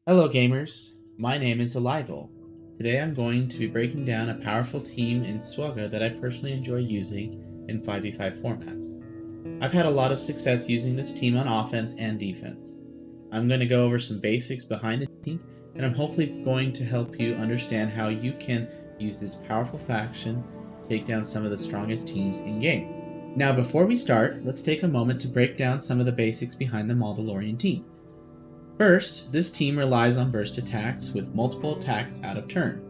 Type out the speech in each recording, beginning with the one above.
Hello gamers, my name is Elival. Today I'm going to be breaking down a powerful team in Swugga that I personally enjoy using in 5v5 formats. I've had a lot of success using this team on offense and defense. I'm going to go over some basics behind the team, and I'm hopefully going to help you understand how you can use this powerful faction to take down some of the strongest teams in game. Now before we start, let's take a moment to break down some of the basics behind the Mandalorian team. First, this team relies on burst attacks with multiple attacks out of turn.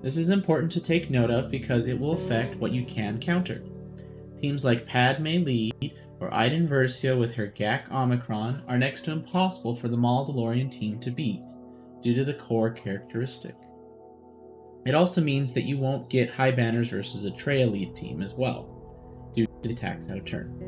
This is important to take note of because it will affect what you can counter. Teams like Padme Lead or Iden Versio with her GAC Omicron are next to impossible for the Mandalorian team to beat, due to the core characteristic. It also means that you won't get high banners versus a Trey Elite team as well, due to the attacks out of turn.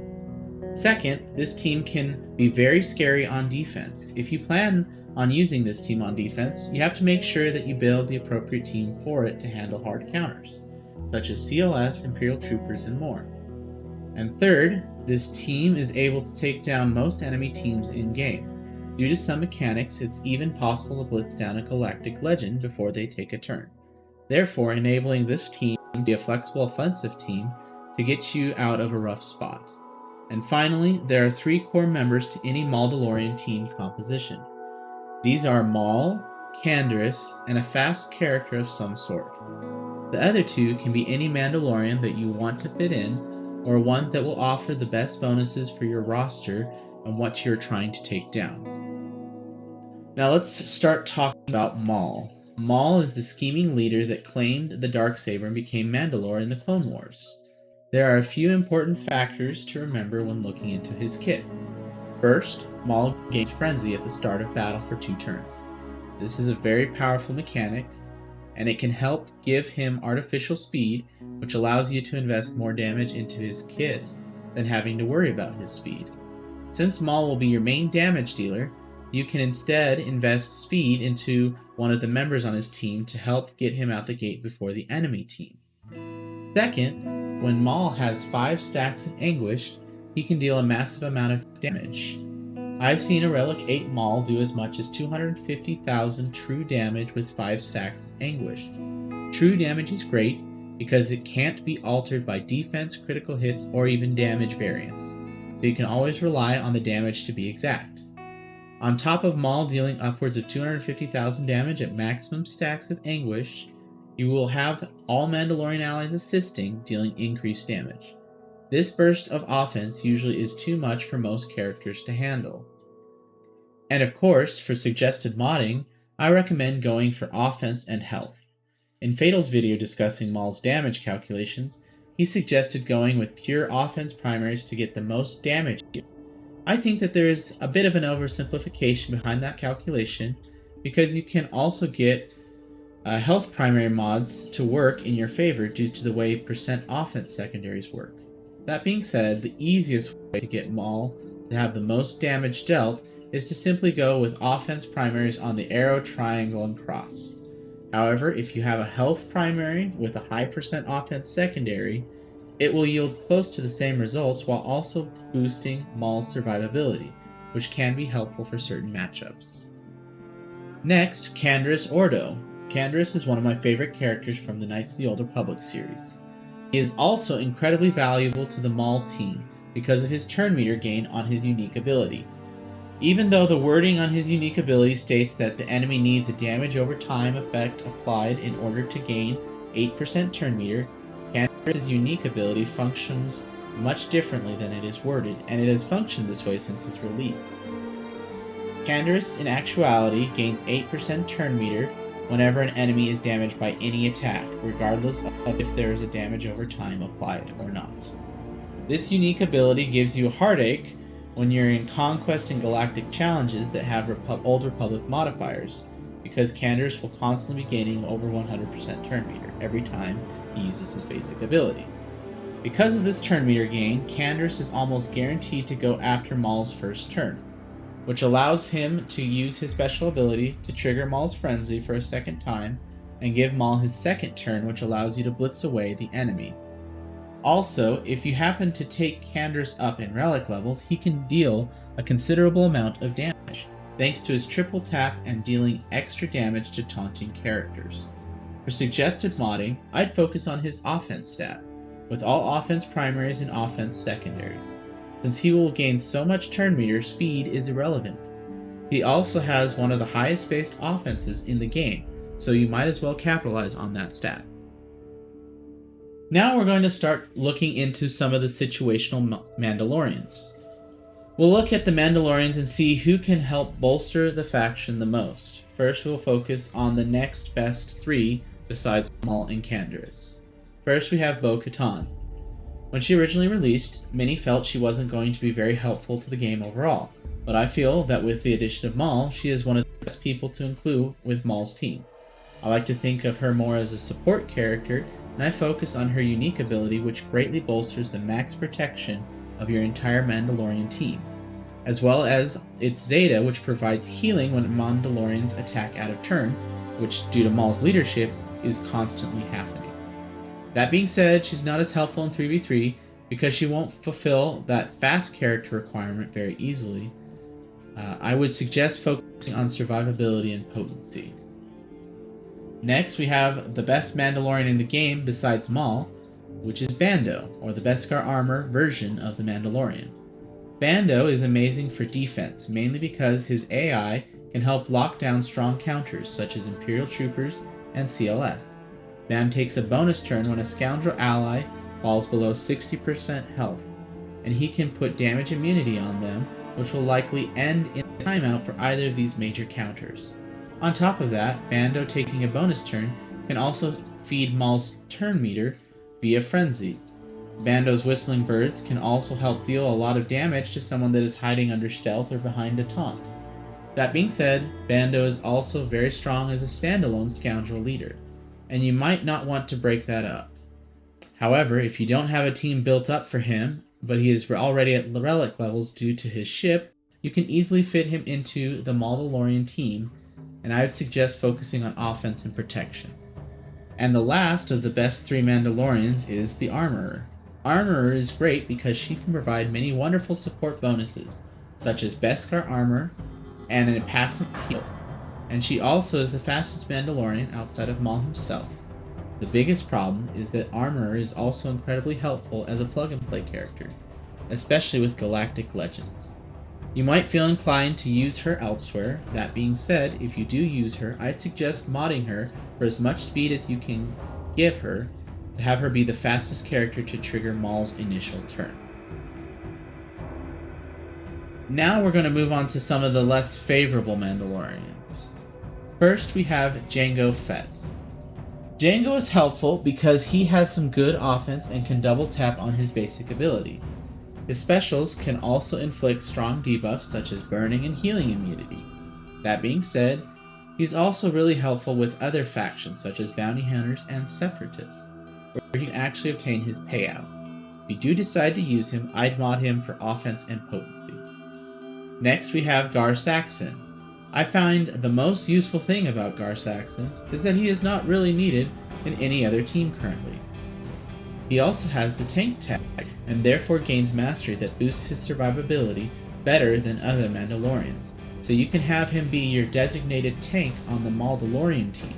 Second, this team can be very scary on defense. If you plan on using this team on defense, you have to make sure that you build the appropriate team for it to handle hard counters, such as CLS, Imperial Troopers, and more. And third, this team is able to take down most enemy teams in-game. Due to some mechanics, it's even possible to blitz down a Galactic Legend before they take a turn, therefore enabling this team to be a flexible offensive team to get you out of a rough spot. And finally, there are 3 core members to any Mandalorian team composition. These are Maul, Canderous, and a fast character of some sort. The other 2 can be any Mandalorian that you want to fit in, or ones that will offer the best bonuses for your roster and what you're trying to take down. Now let's start talking about Maul. Maul is the scheming leader that claimed the Darksaber and became Mandalore in the Clone Wars. There are a few important factors to remember when looking into his kit. First, Maul gains Frenzy at the start of battle for 2 turns. This is a very powerful mechanic, and it can help give him artificial speed, which allows you to invest more damage into his kit than having to worry about his speed. Since Maul will be your main damage dealer, you can instead invest speed into one of the members on his team to help get him out the gate before the enemy team. Second, when Maul has 5 stacks of Anguished, he can deal a massive amount of damage. I've seen a Relic 8 Maul do as much as 250,000 true damage with 5 stacks of Anguished. True damage is great because it can't be altered by defense, critical hits, or even damage variance, so you can always rely on the damage to be exact. On top of Maul dealing upwards of 250,000 damage at maximum stacks of Anguish, you will have all Mandalorian allies assisting, dealing increased damage. This burst of offense usually is too much for most characters to handle. And of course, for suggested modding, I recommend going for offense and health. In Fatal's video discussing Maul's damage calculations, he suggested going with pure offense primaries to get the most damage. I think that there is a bit of an oversimplification behind that calculation, because you can also get health primary mods to work in your favor due to the way percent offense secondaries work. That being said, the easiest way to get Maul to have the most damage dealt is to simply go with offense primaries on the arrow, triangle, and cross. However, if you have a health primary with a high percent offense secondary, it will yield close to the same results while also boosting Maul's survivability, which can be helpful for certain matchups. Next, Canderous Ordo. Canderous is one of my favorite characters from the Knights of the Old Republic series. He is also incredibly valuable to the Maul team because of his turn meter gain on his unique ability. Even though the wording on his unique ability states that the enemy needs a damage over time effect applied in order to gain 8% turn meter, Canderous' unique ability functions much differently than it is worded, and it has functioned this way since its release. Canderous, in actuality, gains 8% turn meter whenever an enemy is damaged by any attack, regardless of if there is a damage over time applied or not. This unique ability gives you a heartache when you're in Conquest and Galactic challenges that have Old Republic modifiers, because Canderous will constantly be gaining over 100% turn meter every time he uses his basic ability. Because of this turn meter gain, Canderous is almost guaranteed to go after Maul's first turn, which allows him to use his special ability to trigger Maul's Frenzy for a second time and give Maul his second turn, which allows you to blitz away the enemy. Also, if you happen to take Canderous up in relic levels, he can deal a considerable amount of damage. thanks to his triple tap and dealing extra damage to taunting characters. For suggested modding, I'd focus on his offense stat, with all offense primaries and offense secondaries. Since he will gain so much turn meter, speed is irrelevant. He also has one of the highest based offenses in the game, so you might as well capitalize on that stat. Now we're going to start looking into some of the situational Mandalorians. We'll look at the Mandalorians and see who can help bolster the faction the most. First, we'll focus on the next best three besides Maul and Canderous. First, we have Bo-Katan. When she originally released, many felt she wasn't going to be very helpful to the game overall, but I feel that with the addition of Maul, she is one of the best people to include with Maul's team. I like to think of her more as a support character, and I focus on her unique ability, which greatly bolsters the max protection of your entire Mandalorian team, as well as its Zeta, which provides healing when Mandalorians attack out of turn, which, due to Maul's leadership, is constantly happening. That being said, she's not as helpful in 3v3 because she won't fulfill that fast character requirement very easily. I would suggest focusing on survivability and potency. Next, we have the best Mandalorian in the game besides Maul, which is Bando, or the Beskar armor version of the Mandalorian. Bando is amazing for defense, mainly because his AI can help lock down strong counters such as Imperial Troopers and CLS. Bam takes a bonus turn when a scoundrel ally falls below 60% health, and he can put damage immunity on them, which will likely end in a timeout for either of these major counters. On top of that, Bando taking a bonus turn can also feed Maul's turn meter via Frenzy. Bando's Whistling Birds can also help deal a lot of damage to someone that is hiding under stealth or behind a taunt. That being said, Bando is also very strong as a standalone scoundrel leader, and you might not want to break that up. However, if you don't have a team built up for him, but he is already at relic levels due to his ship, you can easily fit him into the Mandalorian team, and I would suggest focusing on offense and protection. And the last of the best three Mandalorians is the Armorer. Armorer is great because she can provide many wonderful support bonuses, such as Beskar armor and a passive heal. And she also is the fastest Mandalorian outside of Maul himself. The biggest problem is that Armorer is also incredibly helpful as a plug-and-play character, especially with Galactic Legends. You might feel inclined to use her elsewhere. That being said, if you do use her, I'd suggest modding her for as much speed as you can give her to have her be the fastest character to trigger Maul's initial turn. Now we're going to move on to some of the less favorable Mandalorians. First, we have Jango Fett. Jango is helpful because he has some good offense and can double tap on his basic ability. His specials can also inflict strong debuffs such as burning and healing immunity. That being said, he's also really helpful with other factions such as bounty hunters and separatists, where you can actually obtain his payout. If you do decide to use him, I'd mod him for offense and potency. Next, we have Gar Saxon. I find the most useful thing about Gar Saxon is that he is not really needed in any other team currently. He also has the tank tag, and therefore gains mastery that boosts his survivability better than other Mandalorians, so you can have him be your designated tank on the Mandalorian team.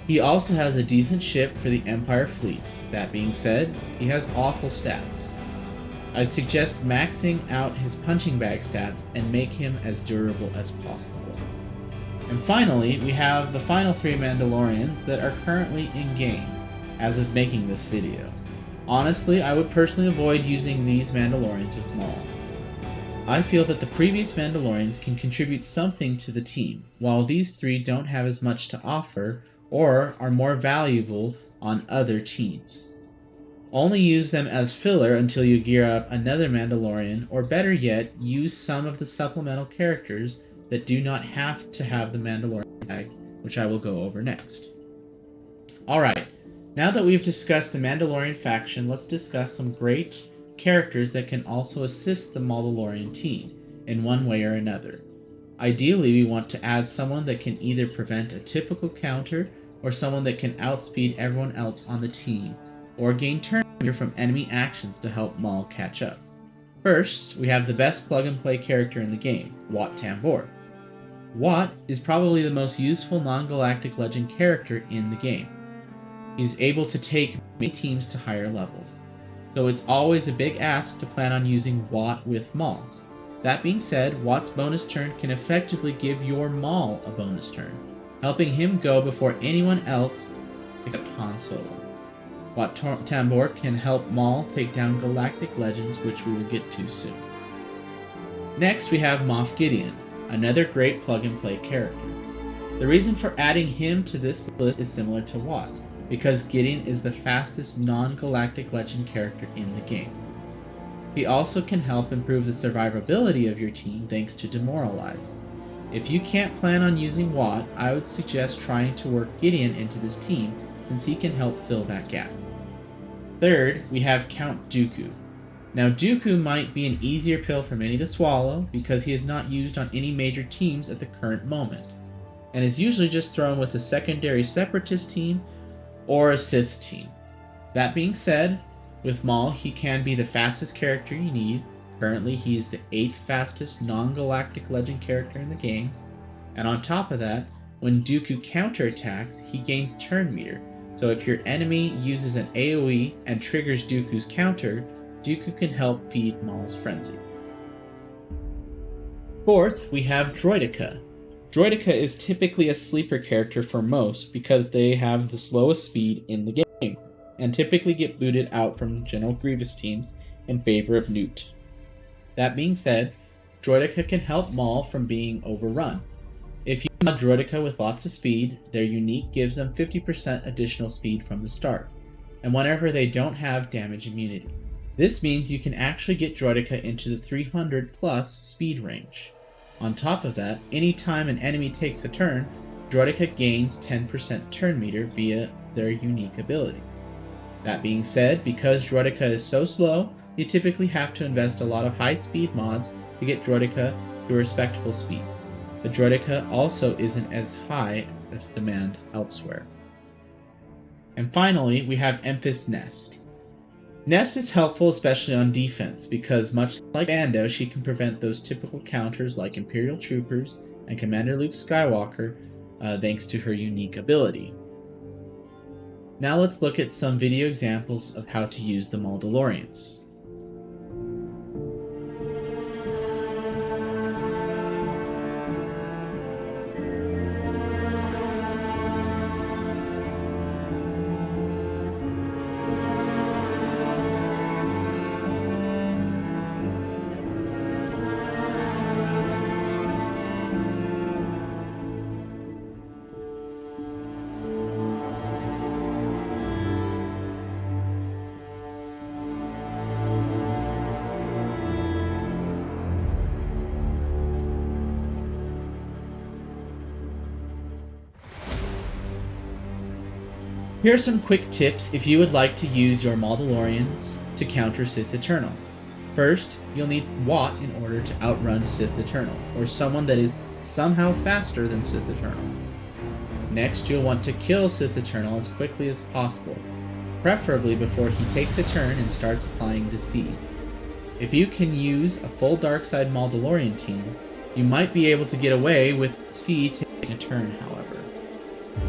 He also has a decent ship for the Empire fleet. That being said, he has awful stats. I'd suggest maxing out his punching bag stats and make him as durable as possible. And finally, we have the final three Mandalorians that are currently in game as of making this video. Honestly, I would personally avoid using these Mandalorians with Maul. I feel that the previous Mandalorians can contribute something to the team, while these three don't have as much to offer or are more valuable on other teams. Only use them as filler until you gear up another Mandalorian, or better yet, use some of the supplemental characters that do not have to have the Mandalorian tag, which I will go over next. Alright, now that we've discussed the Mandalorian faction, let's discuss some great characters that can also assist the Mandalorian team in one way or another. Ideally, we want to add someone that can either prevent a typical counter or someone that can outspeed everyone else on the team, or gain turn meter from enemy actions to help Maul catch up. First, we have the best plug-and-play character in the game, Wat Tambor. Wat is probably the most useful non-galactic legend character in the game. He's able to take many teams to higher levels, so it's always a big ask to plan on using Wat with Maul. That being said, Wat's bonus turn can effectively give your Maul a bonus turn, helping him go before anyone else except Han Solo. Wat Tambor can help Maul take down galactic legends, which we will get to soon. Next, we have Moff Gideon, another great plug-and-play character. The reason for adding him to this list is similar to Wat, because Gideon is the fastest non-galactic legend character in the game. He also can help improve the survivability of your team thanks to Demoralized. If you can't plan on using Wat, I would suggest trying to work Gideon into this team, since he can help fill that gap. Third, we have Count Dooku. Now, Dooku might be an easier pill for many to swallow because he is not used on any major teams at the current moment, and is usually just thrown with a secondary Separatist team or a Sith team. That being said, with Maul, he can be the fastest character you need. Currently, he is the 8th fastest non-galactic legend character in the game, and on top of that, when Dooku counterattacks, he gains turn meter. So if your enemy uses an AoE and triggers Dooku's counter, Dooku can help feed Maul's frenzy. Fourth, we have Droideka. Droideka is typically a sleeper character for most because they have the slowest speed in the game, and typically get booted out from General Grievous teams in favor of Newt. That being said, Droideka can help Maul from being overrun. If you mod Droideka with lots of speed, their unique gives them 50% additional speed from the start, and whenever they don't have damage immunity. This means you can actually get Droideka into the 300 plus speed range. On top of that, anytime an enemy takes a turn, Droideka gains 10% turn meter via their unique ability. That being said, because Droideka is so slow, you typically have to invest a lot of high speed mods to get Droideka to a respectable speed. The Droideka also isn't as high as demand elsewhere. And finally, we have Emphas Nest. Nest is helpful especially on defense because much like Bando, she can prevent those typical counters like Imperial Troopers and Commander Luke Skywalker thanks to her unique ability. Now let's look at some video examples of how to use the Mandalorians. Here are some quick tips if you would like to use your Mandalorians to counter Sith Eternal. First, you'll need Wat in order to outrun Sith Eternal, or someone that is somehow faster than Sith Eternal. Next, you'll want to kill Sith Eternal as quickly as possible, preferably before he takes a turn and starts applying Deceive. If you can use a full Darkside Mandalorian team, you might be able to get away with C taking a turn, however.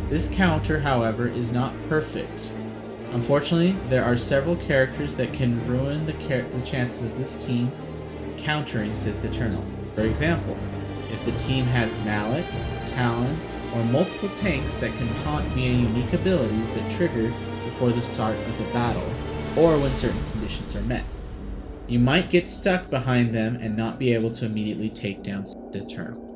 This counter, however, is not perfect. Unfortunately, there are several characters that can ruin the chances of this team countering Sith Eternal. For example, if the team has Malak, Talon, or multiple tanks that can taunt via unique abilities that trigger before the start of the battle, or when certain conditions are met. You might get stuck behind them and not be able to immediately take down Sith Eternal.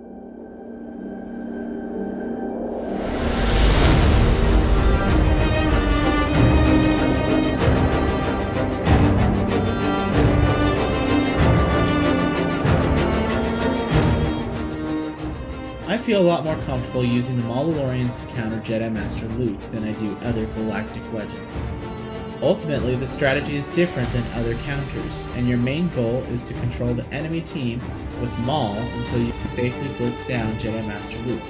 I feel a lot more comfortable using the Mandalorians to counter Jedi Master Luke than I do other galactic legends. Ultimately, the strategy is different than other counters, and your main goal is to control the enemy team with Maul until you can safely blitz down Jedi Master Luke.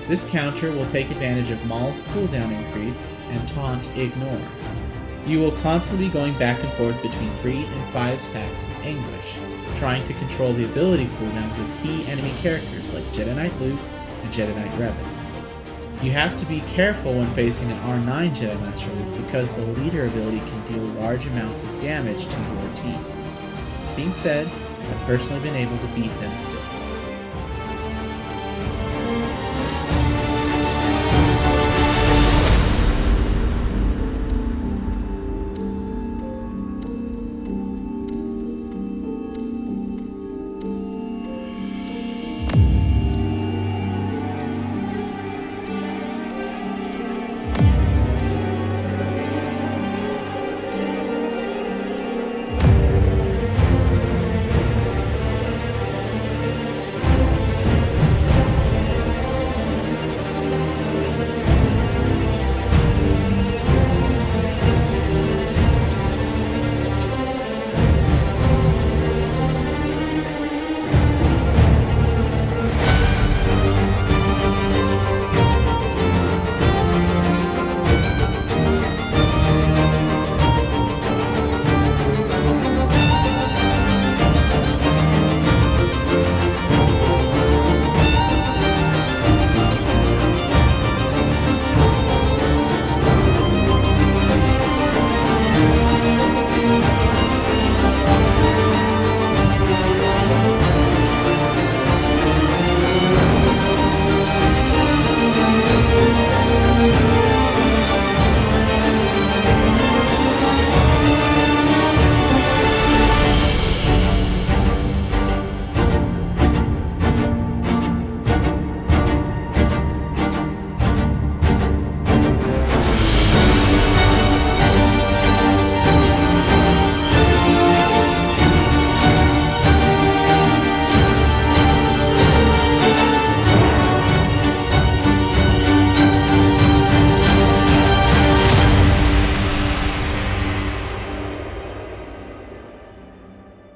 This counter will take advantage of Maul's cooldown increase and taunt Ignore. You will constantly be going back and forth between 3 and 5 stacks of Anguish, trying to control the ability cooldowns of key enemy characters like Jedi Knight Luke and Jedi Knight Revan. You have to be careful when facing an R9 Jedi Master Luke because the leader ability can deal large amounts of damage to your team. Being said, I've personally been able to beat them still.